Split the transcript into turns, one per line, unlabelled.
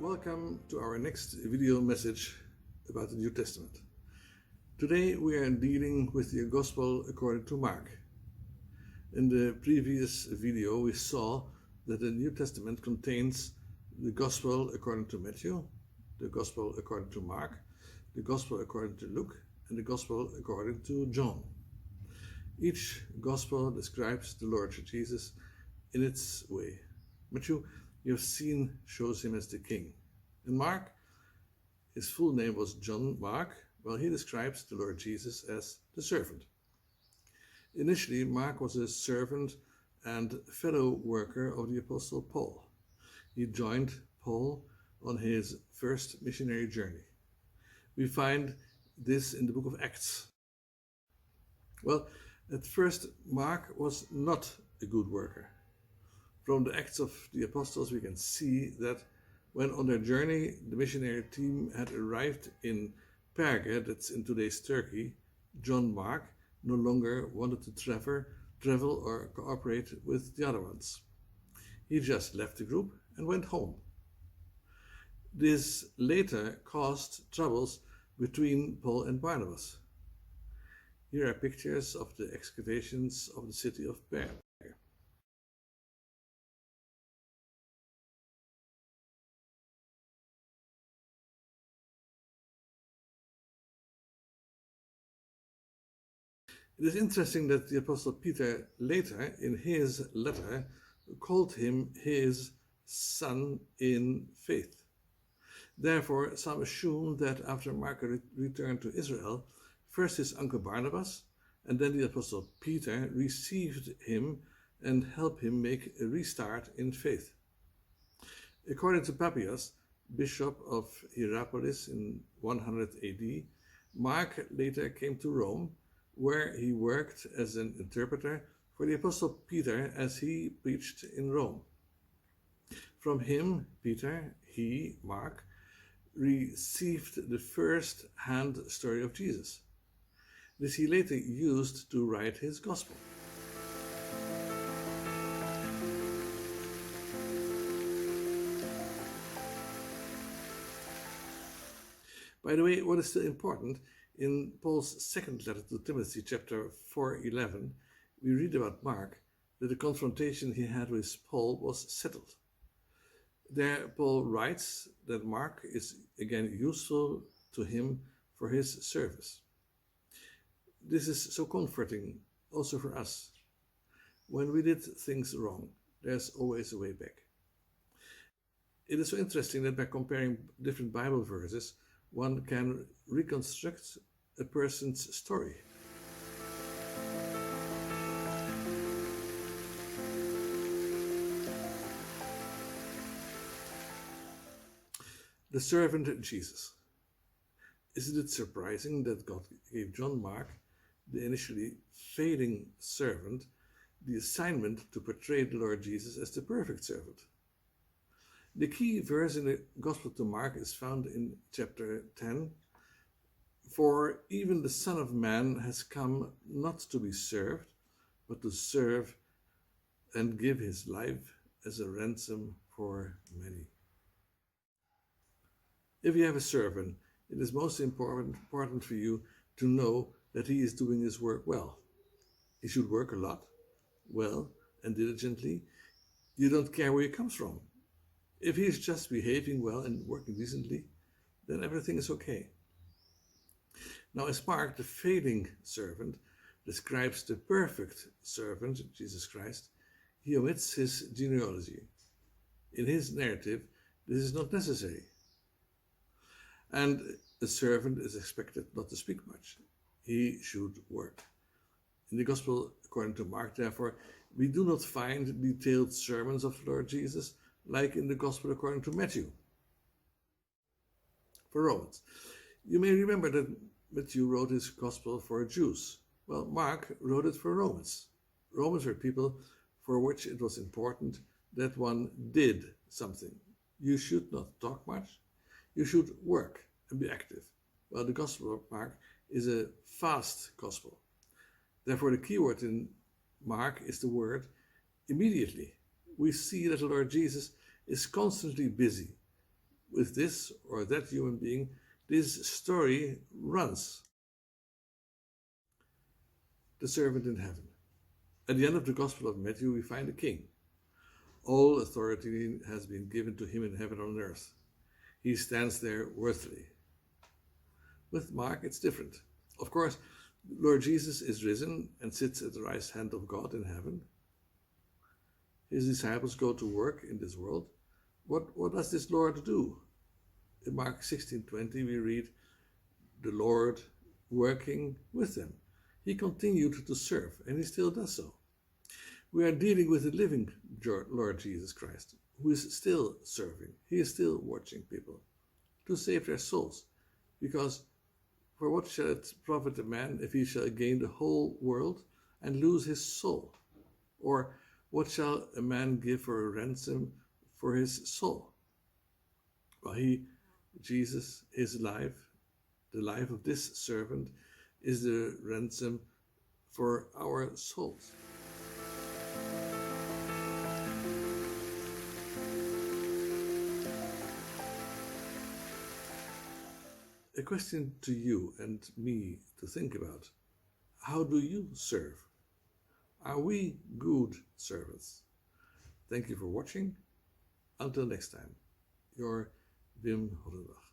Welcome to our next video message about the New Testament. Today we are dealing with the Gospel according to Mark. In the previous video we saw that the New Testament contains the Gospel according to Matthew, the Gospel according to Mark, the Gospel according to Luke, and the Gospel according to John. Each Gospel describes the Lord Jesus in its way. Matthew, you have seen, shows him as the king. And Mark, his full name was John Mark, well, he describes the Lord Jesus as the servant. Initially, Mark was a servant and fellow worker of the Apostle Paul. He joined Paul on his first missionary journey. We find this in the book of Acts. Well, at first, Mark was not a good worker. From the Acts of the Apostles, we can see that when on their journey, the missionary team had arrived in Perga, that's in today's Turkey, John Mark no longer wanted to travel or cooperate with the other ones. He just left the group and went home. This later caused troubles between Paul and Barnabas. Here are pictures of the excavations of the city of Perga. It is interesting that the Apostle Peter later, in his letter, called him his son in faith. Therefore, some assume that after Mark returned to Israel, first his uncle Barnabas and then the Apostle Peter received him and helped him make a restart in faith. According to Papias, bishop of Hierapolis in 100 AD, Mark later came to Rome, where he worked as an interpreter for the Apostle Peter as he preached in Rome. From him, Peter, Mark, received the first-hand story of Jesus. This he later used to write his Gospel. By the way, what is still important, in Paul's second letter to Timothy, chapter 4:11, we read about Mark that the confrontation he had with Paul was settled. There, Paul writes that Mark is again useful to him for his service. This is so comforting also for us. When we did things wrong, there's always a way back. It is so interesting that by comparing different Bible verses, one can reconstruct a person's story. The servant Jesus. Isn't it surprising that God gave John Mark, the initially failing servant, the assignment to portray the Lord Jesus as the perfect servant? The key verse in the Gospel to Mark is found in chapter 10. For even the Son of Man has come not to be served, but to serve and give his life as a ransom for many. If you have a servant, it is most important for you to know that he is doing his work well. He should work a lot, well and diligently. You don't care where he comes from. If he is just behaving well and working decently, then everything is okay. Now, as Mark, the failing servant, describes the perfect servant, Jesus Christ, he omits his genealogy. In his narrative, this is not necessary. And the servant is expected not to speak much. He should work. In the Gospel according to Mark, therefore, we do not find detailed sermons of the Lord Jesus like in the Gospel according to Matthew. For Romans, you may remember that Matthew wrote his Gospel for Jews. Well, Mark wrote it for Romans. Romans were people for which it was important that one did something. You should not talk much. You should work and be active. Well, the Gospel of Mark is a fast Gospel. Therefore, the key word in Mark is the word immediately. We see that the Lord Jesus is constantly busy. with this or that human being, this story runs. The servant in heaven. At the end of the Gospel of Matthew, we find a king. All authority has been given to him in heaven and on earth. He stands there worthily. With Mark, it's different. Of course, Lord Jesus is risen and sits at the right hand of God in heaven. His disciples go to work in this world. What does this Lord do? In Mark 16:20 we read, the Lord working with them. He continued to serve, and he still does so. We are dealing with the living Lord Jesus Christ, who is still serving. He is still watching people to save their souls. Because for what shall it profit a man if he shall gain the whole world and lose his soul? Or what shall a man give for a ransom for his soul? Well, Jesus, his life, the life of this servant, is the ransom for our souls. A question to you and me to think about. How do you serve? Are we good servants? Thank you for watching. Until next time, your Wim Hoddenbach.